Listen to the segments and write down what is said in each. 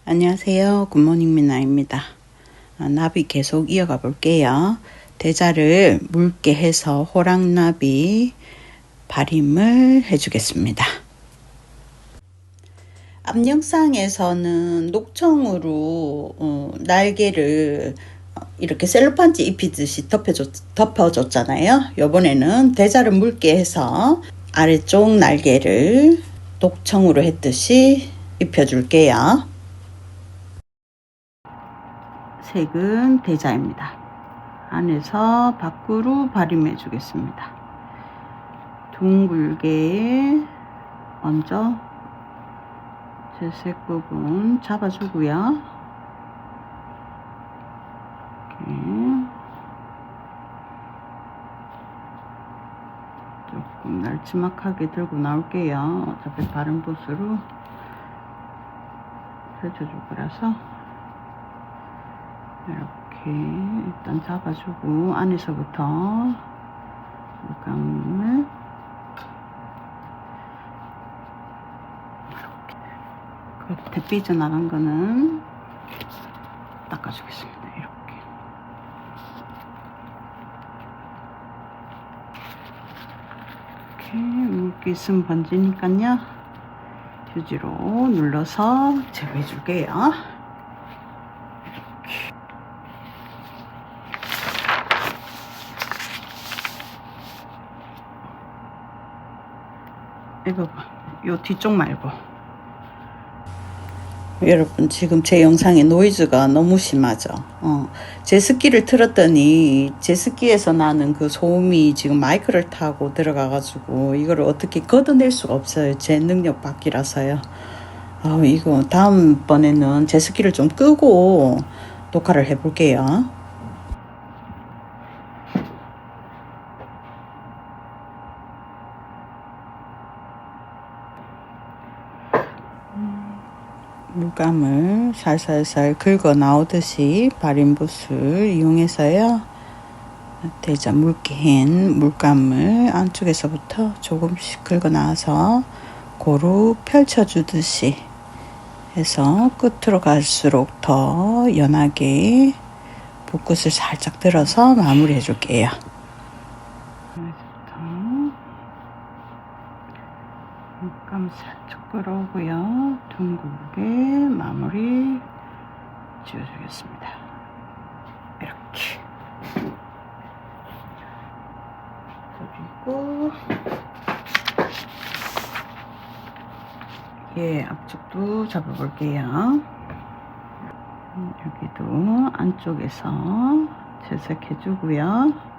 안녕하세요. 굿모닝 미나입니다. 나비 계속 이어가 볼게요. 대자를 묽게 해서 호랑나비 발임을 해주겠습니다. 앞 영상에서는 녹청으로 날개를 이렇게 셀로판지 입히듯이 덮어줬잖아요. 이번에는 대자를 묽게 해서 아래쪽 날개를 녹청으로 했듯이 입혀줄게요. 색은 대자입니다. 안에서 밖으로 발림해 주겠습니다. 둥글게 먼저 재색 부분 잡아주고요. 이렇게 조금 날치막하게 들고 나올게요. 어차피 바른 붓으로 펼쳐줄 거라서 이렇게 일단 잡아주고 안에서부터 물감을 겉에 삐져나간 거는 닦아주겠습니다. 이렇게 물기 있으면 번지니까요. 휴지로 눌러서 제거해 줄게요. 이거 봐. 요 뒤쪽 말고. 여러분 지금 제 영상에 노이즈가 너무 심하죠. 제습기를 틀었더니 제습기에서 나는 그 소음이 지금 마이크를 타고 들어가 가지고 이거를 어떻게 걷어낼 수가 없어요. 제 능력 밖이라서요. 이거 다음번에는 제습기를 좀 끄고 녹화를 해 볼게요. 물감을 살살살 긁어 나오듯이 발림붓을 이용해서요. 대자 묽게 한 물감을 안쪽에서부터 조금씩 긁어 나와서 고루 펼쳐주듯이 해서 끝으로 갈수록 더 연하게 붓끝을 살짝 들어서 마무리해 줄게요. 물감 살짝 끌어오고요. 둥글게 마무리 지어주겠습니다. 이렇게. 그리고 앞쪽도 잡아볼게요. 여기도 안쪽에서 채색해주고요.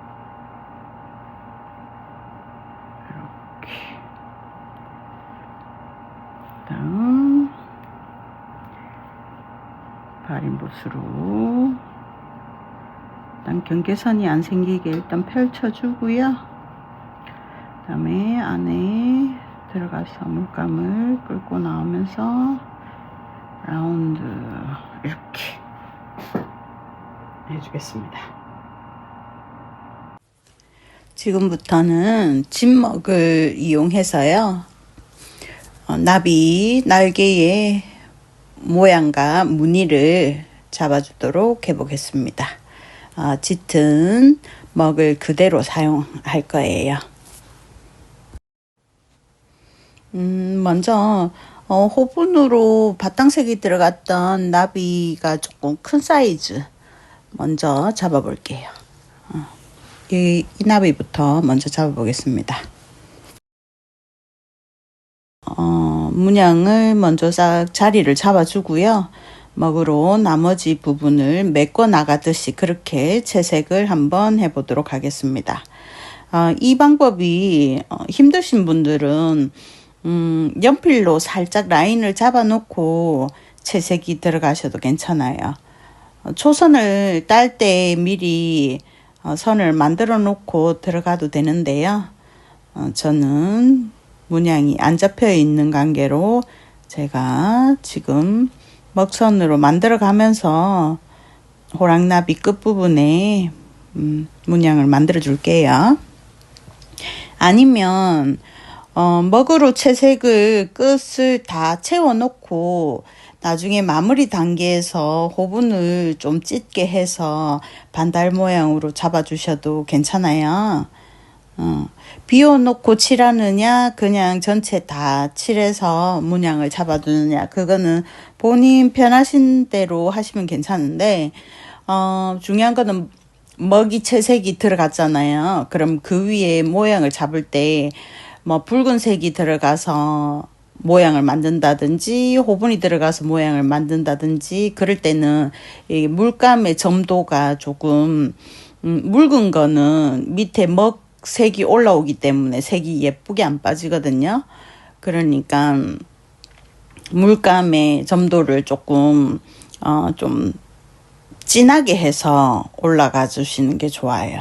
다음 발림붓으로 일단 경계선이 안 생기게 일단 펼쳐주고요. 그 다음에 안에 들어가서 물감을 끓고 나오면서 라운드 이렇게 해주겠습니다. 지금부터는 진먹을 이용해서요. 나비 날개의 모양과 무늬를 잡아주도록 해보겠습니다. 짙은 먹을 그대로 사용할 거예요. 먼저 호분으로 바탕색이 들어갔던 나비가 조금 큰 사이즈 먼저 잡아볼게요. 이 나비부터 먼저 잡아보겠습니다. 문양을 먼저 싹 자리를 잡아주고요. 먹으로 나머지 부분을 메꿔 나가듯이 그렇게 채색을 한번 해보도록 하겠습니다. 이 방법이 힘드신 분들은 연필로 살짝 라인을 잡아 놓고 채색이 들어가셔도 괜찮아요. 초선을 딸 때 미리 선을 만들어 놓고 들어가도 되는데요. 저는 문양이 안 잡혀 있는 관계로 제가 지금 먹선으로 만들어 가면서 호랑나비 끝부분에 문양을 만들어 줄게요. 아니면 먹으로 채색을 끝을 다 채워 놓고 나중에 마무리 단계에서 호분을 좀 찢게 해서 반달 모양으로 잡아주셔도 괜찮아요. 비워놓고 칠하느냐 그냥 전체 다 칠해서 문양을 잡아두느냐 그거는 본인 편하신 대로 하시면 괜찮은데 중요한 거는 먹이 채색이 들어갔잖아요. 그럼 그 위에 모양을 잡을 때 뭐 붉은색이 들어가서 모양을 만든다든지 호분이 들어가서 모양을 만든다든지 그럴 때는 이 물감의 점도가 조금 묽은 거는 밑에 먹 색이 올라오기 때문에 색이 예쁘게 안 빠지거든요. 그러니까 물감의 점도를 조금 좀 진하게 해서 올라가 주시는 게 좋아요.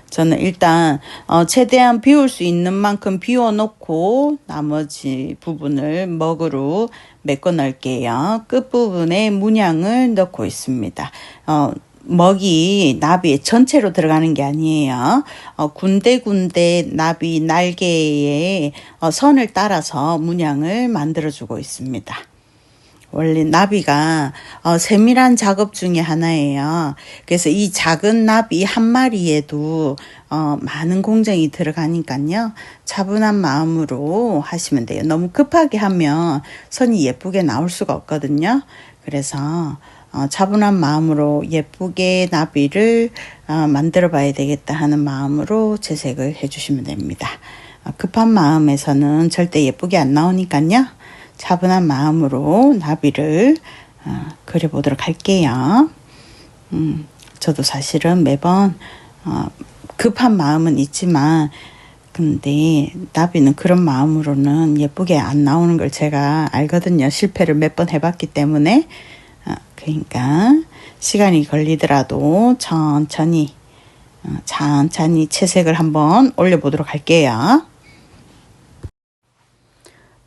저는 일단 최대한 비울 수 있는 만큼 비워 놓고 나머지 부분을 먹으로 메꿔 넣을게요. 끝부분에 문양을 넣고 있습니다. 먹이 나비 전체로 들어가는 게 아니에요. 군데군데 나비 날개에 선을 따라서 문양을 만들어 주고 있습니다. 원래 나비가 세밀한 작업 중에 하나예요. 그래서 이 작은 나비 한 마리에도 많은 공정이 들어가니까요. 차분한 마음으로 하시면 돼요. 너무 급하게 하면 선이 예쁘게 나올 수가 없거든요. 그래서 차분한 마음으로 예쁘게 나비를 만들어 봐야 되겠다 하는 마음으로 채색을 해주시면 됩니다. 급한 마음에서는 절대 예쁘게 안 나오니까요. 차분한 마음으로 나비를 그려보도록 할게요. 저도 사실은 매번 급한 마음은 있지만 근데 나비는 그런 마음으로는 예쁘게 안 나오는 걸 제가 알거든요. 실패를 몇 번 해봤기 때문에. 그러니까 시간이 걸리더라도 천천히 채색을 한번 올려보도록 할게요.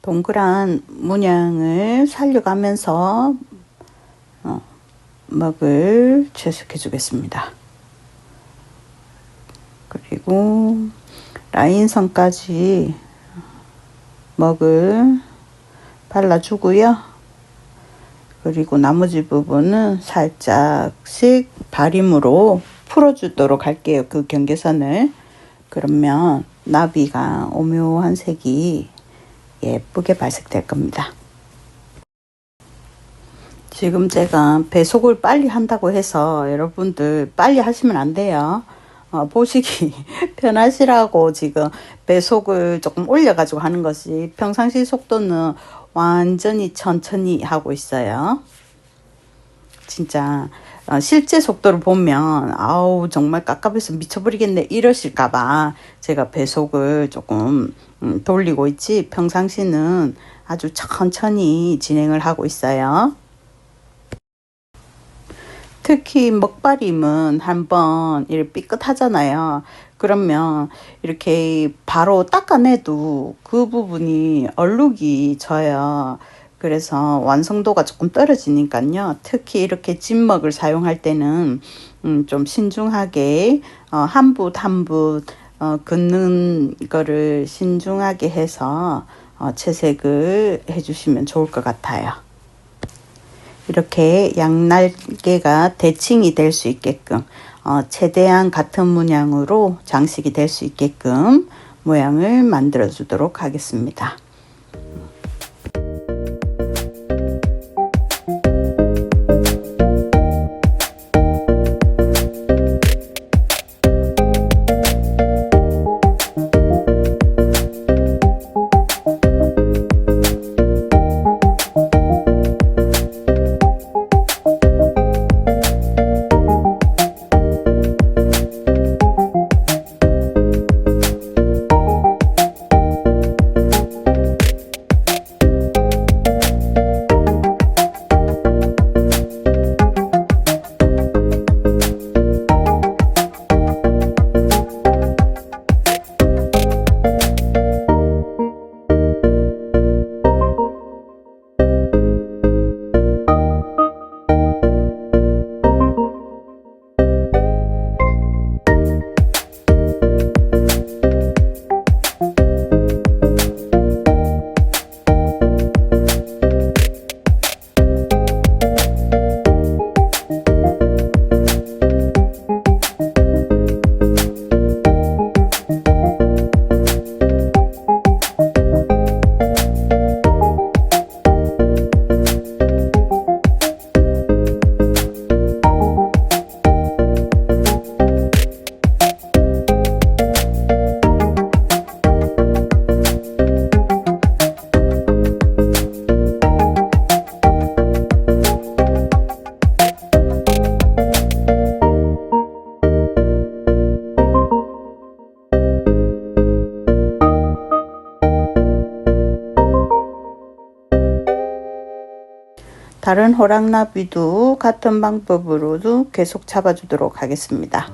동그란 문양을 살려가면서 먹을 채색해 주겠습니다. 그리고 라인선까지 먹을 발라주고요. 그리고 나머지 부분은 살짝씩 바림으로 풀어주도록 할게요. 그 경계선을. 그러면 나비가 오묘한 색이 예쁘게 발색될 겁니다. 지금 제가 배속을 빨리 한다고 해서 여러분들 빨리 하시면 안 돼요. 보시기 편하시라고 지금 배속을 조금 올려가지고 하는 것이 평상시 속도는 완전히 천천히 하고 있어요. 진짜 실제 속도를 보면 아우 정말 깝깝해서 미쳐버리겠네 이러실까봐 제가 배속을 조금 돌리고 있지 평상시는 아주 천천히 진행을 하고 있어요. 특히 먹바림은 한번 이렇게 삐끗하잖아요. 그러면 이렇게 바로 닦아내도 그 부분이 얼룩이 져요. 그래서 완성도가 조금 떨어지니까요. 특히 이렇게 찐먹을 사용할 때는 좀 신중하게 한 붓 한 붓 긋는 거를 신중하게 해서 채색을 해주시면 좋을 것 같아요. 이렇게 양날개가 대칭이 될 수 있게끔 최대한 같은 문양으로 장식이 될 수 있게끔 모양을 만들어 주도록 하겠습니다. 다른 호랑나비도 같은 방법으로도 계속 잡아주도록 하겠습니다.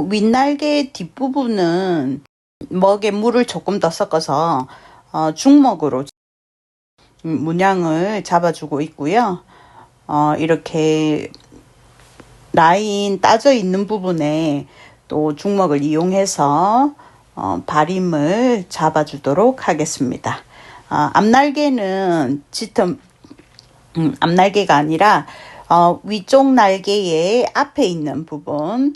윗날개 뒷부분은 먹에 물을 조금 더 섞어서 중먹으로 문양을 잡아주고 있고요. 이렇게 라인 따져 있는 부분에 또 중먹을 이용해서 바림을 잡아주도록 하겠습니다. 앞날개는 짙은 앞날개가 아니라 위쪽 날개의 앞에 있는 부분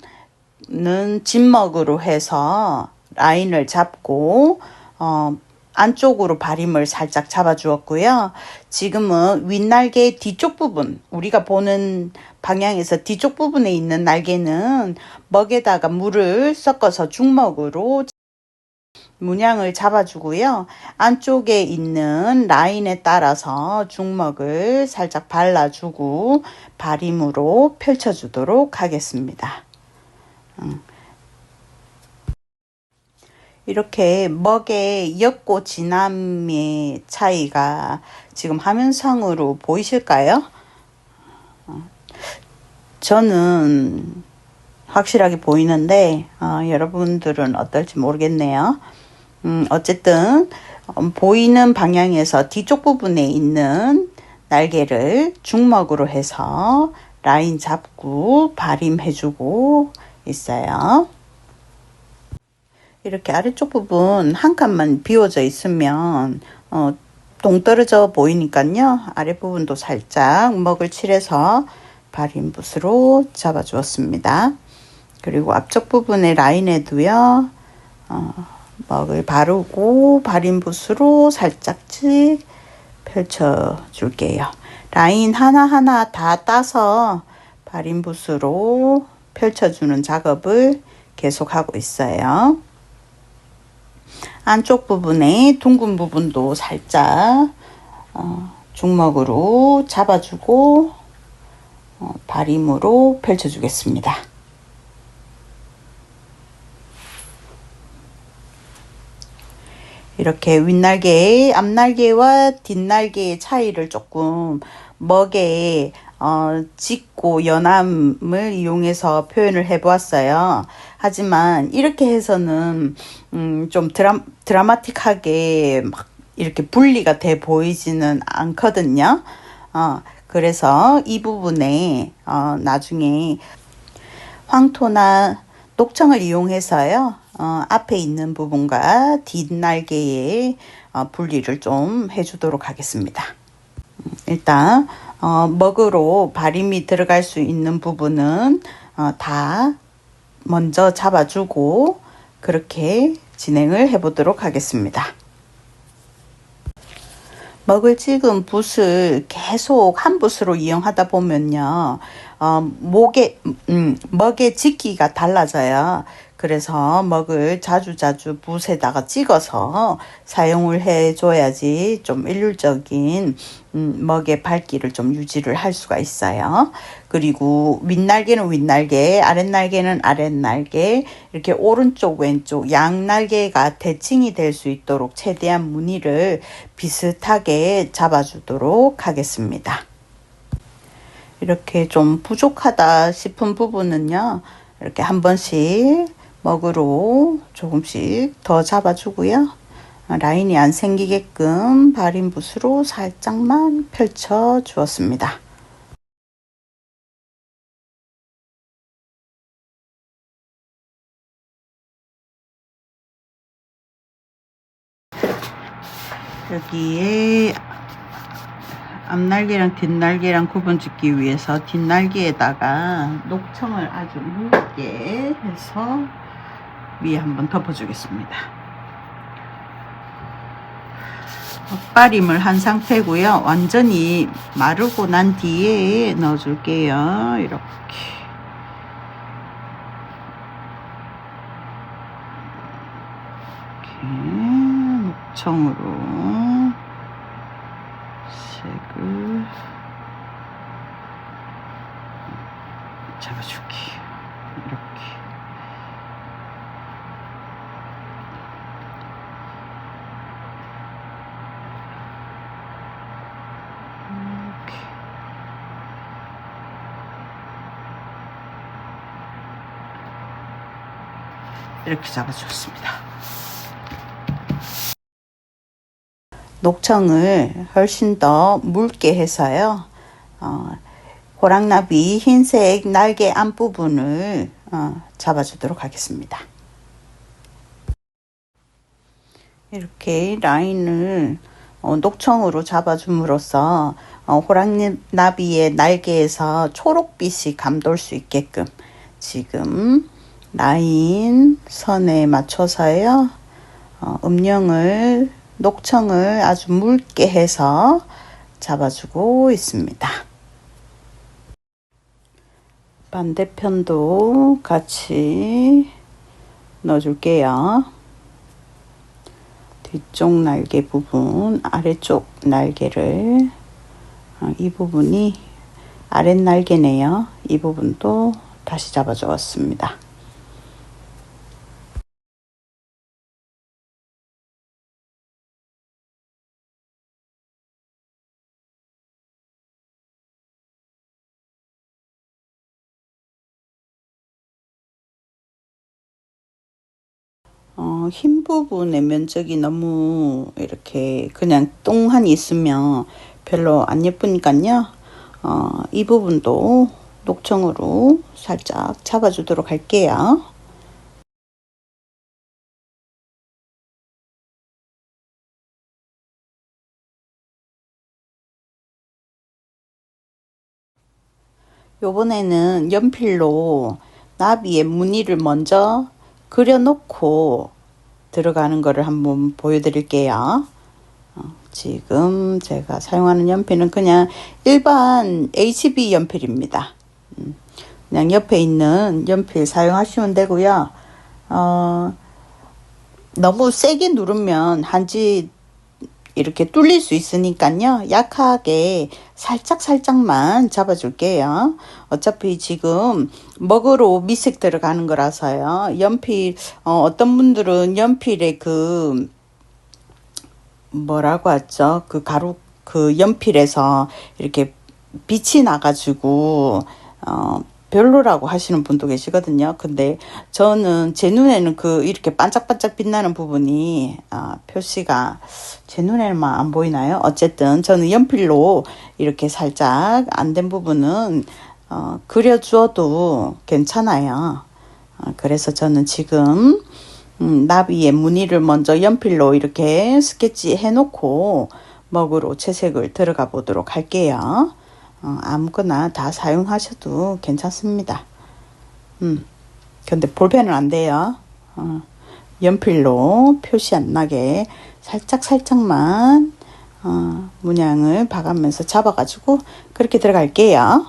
는 진먹으로 해서 라인을 잡고 안쪽으로 바림을 살짝 잡아 주었고요. 지금은 윗날개 뒤쪽 부분, 우리가 보는 방향에서 뒤쪽 부분에 있는 날개는 먹에다가 물을 섞어서 중먹으로 문양을 잡아 주고요. 안쪽에 있는 라인에 따라서 중먹을 살짝 발라 주고 바림으로 펼쳐 주도록 하겠습니다. 이렇게 먹의 옅고 진함의 차이가 지금 화면상으로 보이실까요? 저는 확실하게 보이는데 여러분들은 어떨지 모르겠네요. 어쨌든 보이는 방향에서 뒤쪽 부분에 있는 날개를 중먹으로 해서 라인 잡고 바림해주고 있어요. 이렇게 아래쪽 부분 한 칸만 비워져 있으면 동떨어져 보이니까요. 아랫부분도 살짝 먹을 칠해서 바림붓으로 잡아 주었습니다. 그리고 앞쪽 부분의 라인에도요. 먹을 바르고 바림붓으로 살짝씩 펼쳐 줄게요. 라인 하나하나 다 따서 바림붓으로 펼쳐주는 작업을 계속하고 있어요. 안쪽 부분에 둥근 부분도 살짝 중먹으로 잡아주고 바림으로 펼쳐주겠습니다. 이렇게 윗날개, 앞날개와 뒷날개의 차이를 조금 먹에 짙고 연함을 이용해서 표현을 해 보았어요. 하지만 이렇게 해서는 좀 드라마틱하게 막 이렇게 분리가 돼 보이지는 않거든요. 그래서 이 부분에 나중에 황토나 녹청을 이용해서요. 앞에 있는 부분과 뒷날개의 분리를 좀 해주도록 하겠습니다. 일단 먹으로 바림이 들어갈 수 있는 부분은 다 먼저 잡아주고 그렇게 진행을 해보도록 하겠습니다. 먹을 찍은 붓을 계속 한 붓으로 이용하다 보면요. 먹의 짙기가 달라져요. 그래서 먹을 자주자주 붓에다가 찍어서 사용을 해줘야지 좀 일률적인 먹의 밝기를 좀 유지를 할 수가 있어요. 그리고 윗날개는 윗날개, 아랫날개는 아랫날개, 이렇게 오른쪽 왼쪽 양날개가 대칭이 될 수 있도록 최대한 무늬를 비슷하게 잡아주도록 하겠습니다. 이렇게 좀 부족하다 싶은 부분은요, 이렇게 한 번씩 먹으로 조금씩 더 잡아주고요. 라인이 안 생기게끔 발인 붓으로 살짝만 펼쳐 주었습니다. 여기에 앞날개랑 뒷날개랑 구분 짓기 위해서 뒷날개에다가 녹청을 아주 묽게 해서 위에 한번 덮어주겠습니다. 겉바림을 한 상태고요. 완전히 마르고 난 뒤에 넣어줄게요. 이렇게. 녹청으로 색을 잡아줄게요. 이렇게. 이렇게 잡아줬습니다. 녹청을 훨씬 더 묽게 해서요. 호랑나비 흰색 날개 앞부분을 잡아주도록 하겠습니다. 이렇게 라인을 녹청으로 잡아줌으로써 호랑나비의 날개에서 초록빛이 감돌 수 있게끔 지금 라인 선에 맞춰서요. 음영을 녹청을 아주 묽게 해서 잡아주고 있습니다. 반대편도 같이 넣어줄게요. 뒤쪽 날개 부분, 아래쪽 날개를 이 부분이 아랫날개네요. 이 부분도 다시 잡아주었습니다. 흰 부분의 면적이 너무 이렇게 그냥 똥하니 있으면 별로 안 예쁘니까요. 이 부분도 녹청으로 살짝 잡아주도록 할게요. 요번에는 연필로 나비의 무늬를 먼저 그려놓고 들어가는 거를 한번 보여드릴게요. 지금 제가 사용하는 연필은 그냥 일반 HB 연필입니다. 그냥 옆에 있는 연필 사용하시면 되고요. 너무 세게 누르면 한지 이렇게 뚫릴 수 있으니까요. 약하게 살짝만 잡아줄게요. 어차피 지금 먹으로 미색 들어가는 거라서요. 연필 어떤 분들은 연필에 그 뭐라고 하죠? 그 가루 그 연필에서 이렇게 빛이 나가지고 별로라고 하시는 분도 계시거든요. 근데 저는 제 눈에는 그 이렇게 반짝반짝 빛나는 부분이 표시가 제 눈에만 안 보이나요? 어쨌든 저는 연필로 이렇게 살짝 안 된 부분은 그려주어도 괜찮아요. 그래서 저는 지금 나비의 무늬를 먼저 연필로 이렇게 스케치 해놓고 먹으로 채색을 들어가 보도록 할게요. 아무거나 다 사용하셔도 괜찮습니다. 근데 볼펜은 안 돼요. 연필로 표시 안 나게 살짝만 문양을 봐가면서 잡아가지고 그렇게 들어갈게요.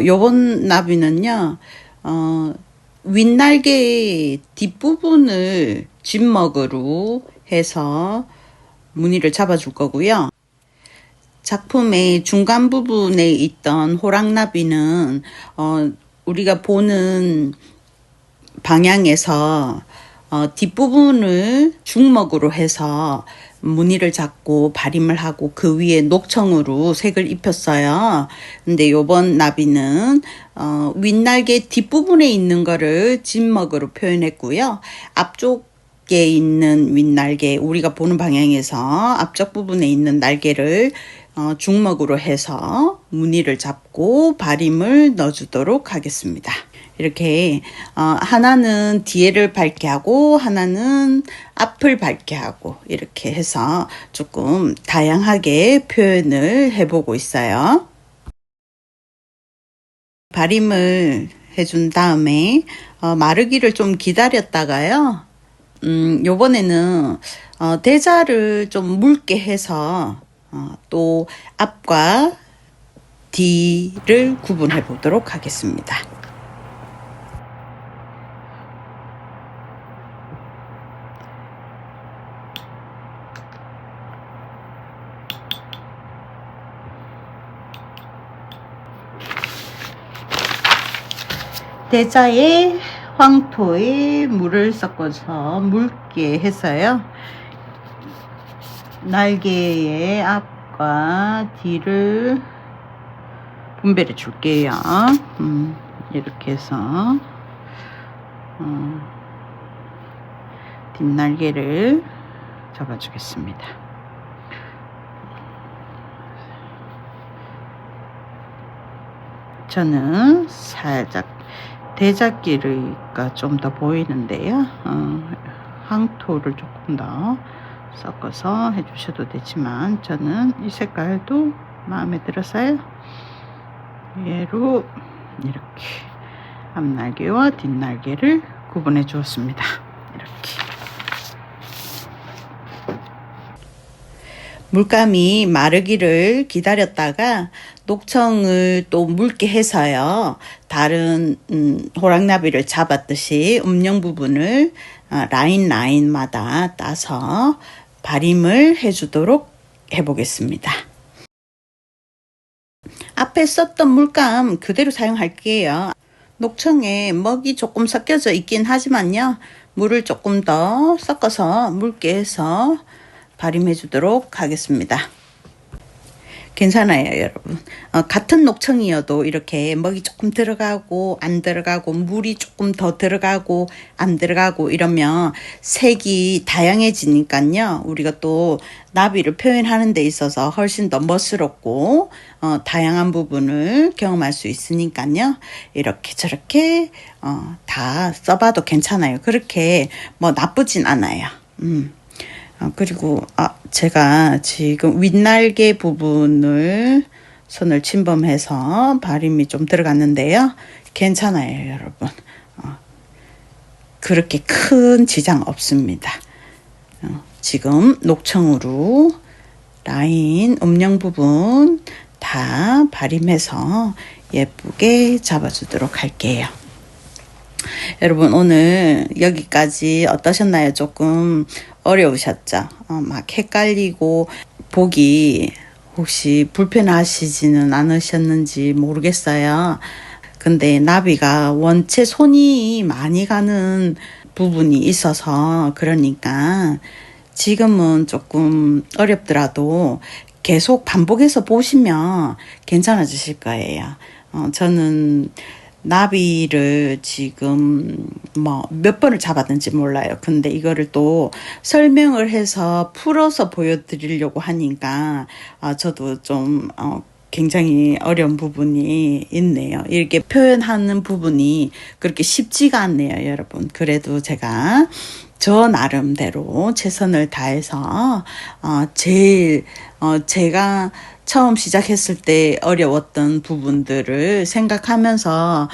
요번 나비는요, 윗날개 뒷부분을 뒷먹으로 해서 무늬를 잡아줄 거고요. 작품의 중간 부분에 있던 호랑나비는 우리가 보는 방향에서 뒷부분을 중먹으로 해서 무늬를 잡고 발임을 하고 그 위에 녹청으로 색을 입혔어요. 근데 요번 나비는 윗날개 뒷부분에 있는 거를 뒷먹으로 표현했고요. 앞쪽에 있는 윗날개, 우리가 보는 방향에서 앞쪽 부분에 있는 날개를 중먹으로 해서 무늬를 잡고 발임을 넣어주도록 하겠습니다. 이렇게 하나는 뒤에를 밝게 하고 하나는 앞을 밝게 하고 이렇게 해서 조금 다양하게 표현을 해보고 있어요. 발임을 해준 다음에 마르기를 좀 기다렸다가요. 요번에는 대자를 좀 묽게 해서 또 앞과 뒤를 구분해 보도록 하겠습니다. 대자에 황토에 물을 섞어서 묽게 해서요. 날개의 앞과 뒤를 분배해 줄게요. 이렇게 해서 뒷날개를 잡아주겠습니다. 저는 살짝 대자끼리가 좀 더 보이는데요. 황토를 조금 더 섞어서 해주셔도 되지만 저는 이 색깔도 마음에 들어서요. 얘로 이렇게 앞날개와 뒷날개를 구분해 주었습니다. 이렇게. 물감이 마르기를 기다렸다가 녹청을 또 묽게 해서요. 다른 호랑나비를 잡았듯이 음영 부분을 라인마다 따서 발임을 해주도록 해보겠습니다. 앞에 썼던 물감 그대로 사용할게요. 녹청에 먹이 조금 섞여져 있긴 하지만요. 물을 조금 더 섞어서 묽게 해서 발임해 주도록 하겠습니다. 괜찮아요, 여러분. 같은 녹청이어도 이렇게 먹이 조금 들어가고 안 들어가고 물이 조금 더 들어가고 안 들어가고 이러면 색이 다양해지니까요. 우리가 또 나비를 표현하는 데 있어서 훨씬 더 멋스럽고 다양한 부분을 경험할 수 있으니까요. 이렇게 저렇게 다 써봐도 괜찮아요. 그렇게 뭐 나쁘진 않아요. 그리고 제가 지금 윗날개 부분을 손을 침범해서 발임이 좀 들어갔는데요. 괜찮아요, 여러분. 그렇게 큰 지장 없습니다. 지금 녹청으로 라인, 음영 부분 다 발임해서 예쁘게 잡아주도록 할게요. 여러분 오늘 여기까지 어떠셨나요? 조금 어려우셨죠? 막 헷갈리고 보기 혹시 불편하시지는 않으셨는지 모르겠어요. 근데 나비가 원체 손이 많이 가는 부분이 있어서 그러니까 지금은 조금 어렵더라도 계속 반복해서 보시면 괜찮아지실 거예요. 저는 나비를 지금 뭐 몇 번을 잡았는지 몰라요. 근데 이거를 또 설명을 해서 풀어서 보여드리려고 하니까 저도 좀 굉장히 어려운 부분이 있네요. 이렇게 표현하는 부분이 그렇게 쉽지가 않네요, 여러분. 그래도 제가 저 나름대로 최선을 다해서 제일 제가 처음 시작했을 때 어려웠던 부분들을 생각하면서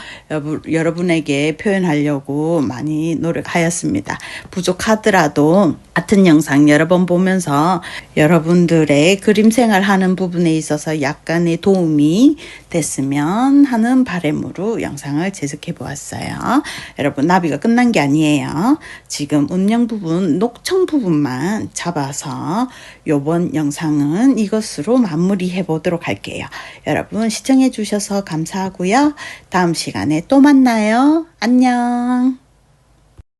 여러분에게 표현하려고 많이 노력하였습니다. 부족하더라도 같은 영상 여러 번 보면서 여러분들의 그림 생활하는 부분에 있어서 약간의 도움이 됐으면 하는 바람으로 영상을 제작해 보았어요. 여러분, 나비가 끝난 게 아니에요. 지금 운영 부분, 녹청 부분만 잡아서 요번 영상은 이것으로 마무리해 보도록 할게요. 여러분, 시청해 주셔서 감사하고요. 다음 시간에 또 만나요. 안녕.